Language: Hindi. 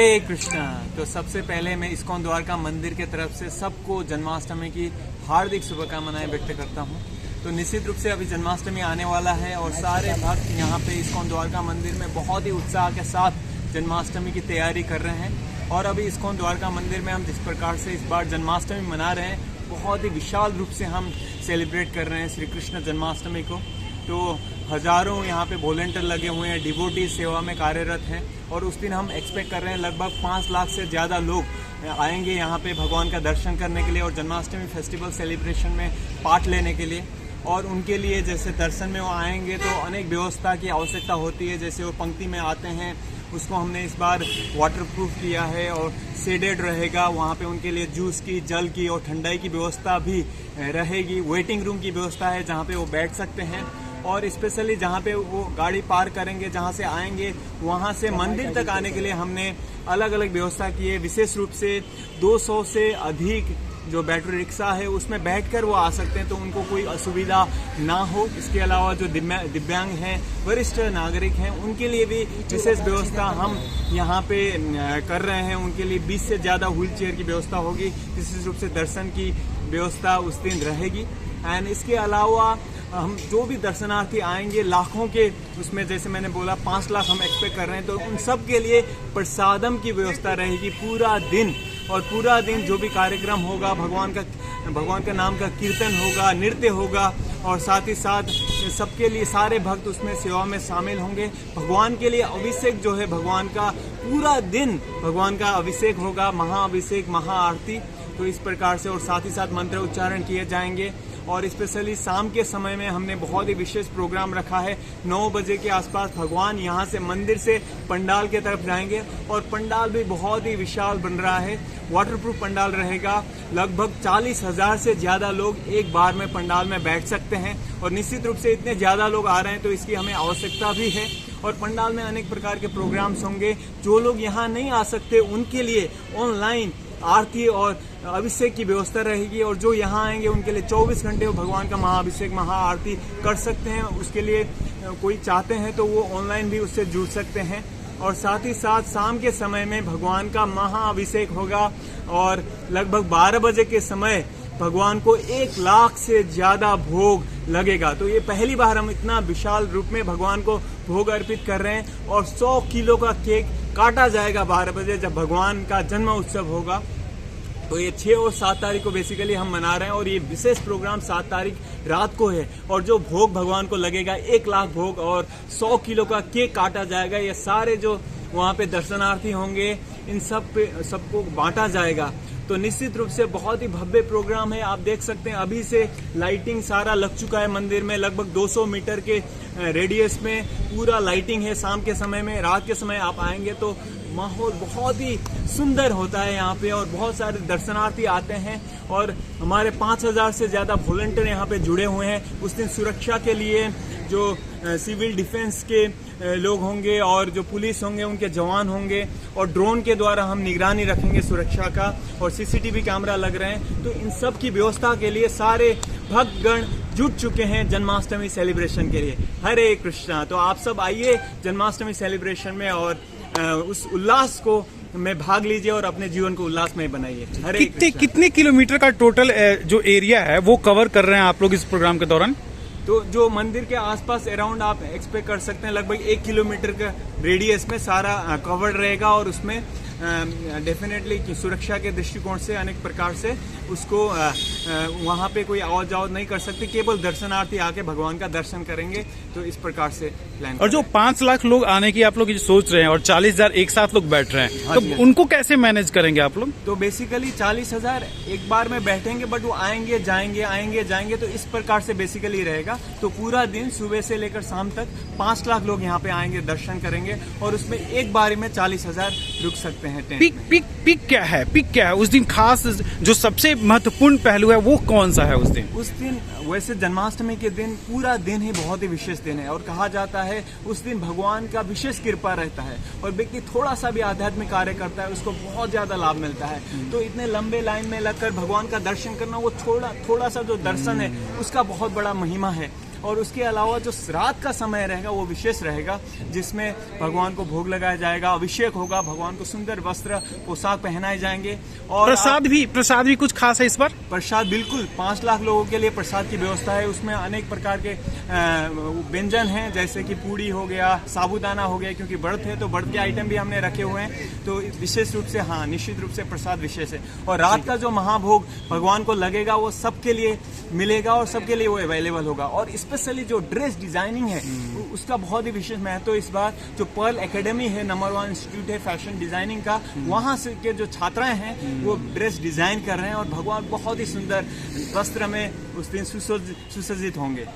हरे कृष्णा। तो सबसे पहले मैं इस्कॉन द्वारका मंदिर के तरफ से सबको जन्माष्टमी की हार्दिक शुभकामनाएं व्यक्त करता हूं। तो निश्चित रूप से अभी जन्माष्टमी आने वाला है और सारे भक्त यहाँ पे इस्कॉन द्वारका मंदिर में बहुत ही उत्साह के साथ जन्माष्टमी की तैयारी कर रहे हैं। और अभी इस्कॉन द्वारका मंदिर में हम जिस प्रकार से इस बार जन्माष्टमी मना रहे हैं, बहुत ही विशाल रूप से हम सेलिब्रेट कर रहे हैं श्री कृष्ण जन्माष्टमी को। तो हजारों यहाँ पे वॉलंटियर लगे हुए हैं, डिवोटी सेवा में कार्यरत हैं और उस दिन हम एक्सपेक्ट कर रहे हैं लगभग 5 लाख से ज़्यादा लोग आएंगे यहाँ पे भगवान का दर्शन करने के लिए और जन्माष्टमी फेस्टिवल सेलिब्रेशन में पार्ट लेने के लिए। और उनके लिए जैसे दर्शन में वो आएंगे तो अनेक व्यवस्था की आवश्यकता होती है। जैसे वो पंक्ति में आते हैं, उसको हमने इस बार वाटरप्रूफ किया है और शेडेड रहेगा। वहाँ पे उनके लिए जूस की, जल की और ठंडाई की व्यवस्था भी रहेगी। वेटिंग रूम की व्यवस्था है जहाँ पे वो बैठ सकते हैं। और स्पेशली जहाँ पे वो गाड़ी पार्क करेंगे, जहाँ से आएंगे, वहाँ से मंदिर तक आने के लिए हमने अलग अलग व्यवस्था की है। विशेष रूप से 200 से अधिक जो बैटरी रिक्शा है उसमें बैठकर वो आ सकते हैं, तो उनको कोई असुविधा ना हो। इसके अलावा जो दिव्यांग हैं, वरिष्ठ नागरिक हैं, उनके लिए भी विशेष व्यवस्था हम यहाँ पे कर रहे हैं। उनके लिए 20 से ज़्यादा व्हील चेयर की व्यवस्था होगी। विशेष रूप से दर्शन की व्यवस्था उस दिन रहेगी। एंड इसके अलावा हम जो भी दर्शनार्थी आएंगे लाखों के, उसमें जैसे मैंने बोला 5 लाख हम एक्सपेक्ट कर रहे हैं, तो उन सब के लिए प्रसादम की व्यवस्था रहेगी पूरा दिन। और पूरा दिन जो भी कार्यक्रम होगा, भगवान का नाम का कीर्तन होगा, नृत्य होगा और साथ ही साथ सबके लिए सारे भक्त उसमें सेवा में शामिल होंगे। भगवान के लिए अभिषेक जो है, भगवान का पूरा दिन भगवान का अभिषेक होगा, महाअभिषेक, महाआरती। तो इस प्रकार से और साथ ही साथ मंत्र उच्चारण किए जाएंगे। और स्पेशली शाम के समय में हमने बहुत ही विशेष प्रोग्राम रखा है। 9 बजे के आसपास भगवान यहाँ से मंदिर से पंडाल के तरफ जाएंगे और पंडाल भी बहुत ही विशाल बन रहा है। वाटरप्रूफ पंडाल रहेगा। लगभग 40,000 से ज़्यादा लोग एक बार में पंडाल में बैठ सकते हैं। और निश्चित रूप से इतने ज़्यादा लोग आ रहे हैं तो इसकी हमें आवश्यकता भी है। और पंडाल में अनेक प्रकार के प्रोग्राम्स होंगे। जो लोग यहाँ नहीं आ सकते उनके लिए ऑनलाइन आरती और अभिषेक की व्यवस्था रहेगी। और जो यहाँ आएंगे उनके लिए 24 घंटे वो भगवान का महाअभिषेक, महाआरती कर सकते हैं। उसके लिए कोई चाहते हैं तो वो ऑनलाइन भी उससे जुड़ सकते हैं। और साथ ही साथ शाम के समय में भगवान का महाअभिषेक होगा और लगभग 12 बजे के समय भगवान को 1 लाख से ज़्यादा भोग लगेगा। तो ये पहली बार हम इतना विशाल रूप में भगवान को भोग अर्पित कर रहे हैं। और 100 किलो का केक काटा जाएगा 12 बजे जब भगवान का जन्म उत्सव होगा। तो ये 6 और 7 तारीख को बेसिकली हम मना रहे हैं और ये विशेष प्रोग्राम 7 तारीख रात को है। और जो भोग भगवान को लगेगा 1 लाख भोग और 100 किलो का केक काटा जाएगा। ये सारे जो वहाँ पे दर्शनार्थी होंगे इन सबको बांटा जाएगा। तो निश्चित रूप से बहुत ही भव्य प्रोग्राम है। आप देख सकते हैं अभी से लाइटिंग सारा लग चुका है मंदिर में। लगभग 200 मीटर के रेडियस में पूरा लाइटिंग है। शाम के समय में, रात के समय आप आएंगे तो माहौल बहुत ही सुंदर होता है यहाँ पे और बहुत सारे दर्शनार्थी आते हैं। और हमारे 5,000 से ज़्यादा वॉलंटियर यहाँ पे जुड़े हुए हैं। उस दिन सुरक्षा के लिए जो सिविल डिफेंस के लोग होंगे और जो पुलिस होंगे, उनके जवान होंगे और ड्रोन के द्वारा हम निगरानी रखेंगे सुरक्षा का। और सीसीटीवी कैमरा लग रहे हैं। तो इन सब की व्यवस्था के लिए सारे भक्तगण जुट चुके हैं जन्माष्टमी सेलिब्रेशन के लिए। हरे कृष्णा। तो आप सब आइए जन्माष्टमी सेलिब्रेशन में और उस उल्लास को में भाग लीजिए और अपने जीवन को उल्लासमय बनाइए। हरे कितने किलोमीटर का टोटल जो एरिया है वो कवर कर रहे हैं आप लोग इस प्रोग्राम के दौरान? तो जो मंदिर के आसपास अराउंड आप एक्सपेक्ट कर सकते हैं लगभग 1 किलोमीटर का रेडियस में सारा कवर्ड रहेगा। और उसमें डेफिनेटली सुरक्षा के दृष्टिकोण से अनेक प्रकार से उसको वहाँ पे कोई आवत जावत नहीं कर सकते। केवल दर्शनार्थी आके भगवान का दर्शन करेंगे। तो इस प्रकार से प्लान। और जो 5 लाख लोग आने की आप लोग सोच रहे हैं और 40,000 एक साथ लोग बैठ रहे हैं, तो उनको कैसे मैनेज करेंगे आप लोग? तो बेसिकली 40,000 एक बार में बैठेंगे, बट वो आएंगे जाएंगे। तो इस प्रकार से बेसिकली रहेगा। तो पूरा दिन सुबह से लेकर शाम तक 5 लाख लोग यहाँ पे आएंगे, दर्शन करेंगे और उसमें एक बारी में 40,000 रुक सकते हैं। पिक क्या है उस दिन? खास जो सबसे महत्वपूर्ण पहलू है वो कौन सा है उस दिन? वैसे जन्माष्टमी के दिन पूरा दिन ही बहुत ही विशेष दिन है और कहा जाता है उस दिन भगवान का विशेष कृपा रहता है और व्यक्ति थोड़ा सा भी आध्यात्मिक कार्य करता है उसको बहुत ज्यादा लाभ मिलता है। तो इतने लंबे लाइन में लगकर भगवान का दर्शन करना, वो थोड़ा सा जो दर्शन है उसका बहुत बड़ा महिमा है। और उसके अलावा जो रात का समय रहेगा वो विशेष रहेगा, जिसमें भगवान को भोग लगाया जाएगा, अभिषेक होगा, भगवान को सुंदर वस्त्र पोशाक पहनाए जाएंगे। और प्रसाद भी कुछ खास है इस बार? प्रसाद बिल्कुल 5 लाख लोगों के लिए प्रसाद की व्यवस्था है। उसमें अनेक प्रकार के व्यंजन हैं, जैसे कि पूड़ी हो गया, साबूदाना हो गया, क्योंकि व्रत है तो व्रत के आइटम भी हमने रखे हुए हैं। तो विशेष रूप से हाँ, निश्चित रूप से प्रसाद विशेष है। और रात का जो महाभोग भगवान को लगेगा वो सबके लिए मिलेगा और सबके लिए वो अवेलेबल होगा। और स्पेशली जो ड्रेस डिजाइनिंग है उसका बहुत ही विशेष महत्व इस बार जो पर्ल एकेडमी है, नंबर 1 इंस्टीट्यूट है फैशन डिजाइनिंग का, वहाँ से के जो छात्राएं हैं वो ड्रेस डिजाइन कर रहे हैं और भगवान बहुत ही सुंदर वस्त्र में उस दिन सुसज्जित होंगे।